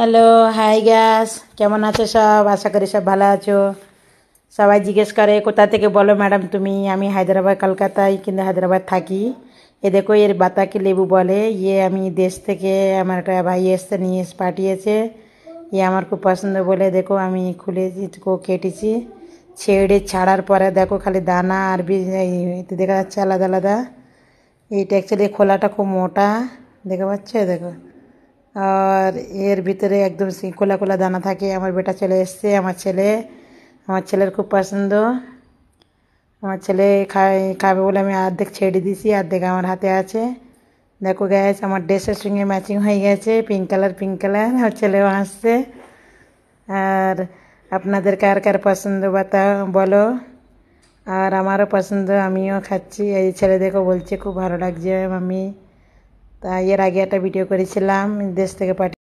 Hello, high gas, কেমন আছো সব? আশা করি সব ভালো আছো। সবাই জিজ্ঞেস করে কোথা থেকে বলো ম্যাডাম তুমি। আমি হায়দ্রাবাদ কলকাতায় কিন্তু হায়দ্রাবাদ থাকি। এ দেখো এর বাতাকি লেবু বলে, আমি দেশ থেকে আমার একটা ভাই এসছে নিয়ে এসে পাঠিয়েছে। আমার খুব পছন্দ বলে দেখো আমি খুলেছি, কেটেছি। ছাড়ার পরে দেখো খালি দানা আর এতে দেখা যাচ্ছে আলাদা আলাদা। এইটা অ্যাকচুয়ালি খোলাটা খুব মোটা, দেখতে পাচ্ছ দেখো। আর এর ভিতরে একদম খোলা খোলা দানা থাকে। আমার বেটা চলে এসছে, আমার ছেলের খুব পছন্দ। আমার ছেলে খাবে বলে আমি অর্ধেক ছেড়ে দিয়েছি, অর্ধেক আমার হাতে আছে। দেখো গ্যাস, আমার ড্রেসের সঙ্গে ম্যাচিং হয়ে গেছে, পিঙ্ক কালার। আমার ছেলেও হাসছে। আর আপনাদের কার কার পছন্দ বলো। আর আমারও পছন্দ, আমিও খাচ্ছি। এই ছেলে দেখো বলছে খুব ভালো লাগছে মাম্মি। তা এর আগে একটা ভিডিও করেছিলাম, দেশ থেকে পাঠিয়ে।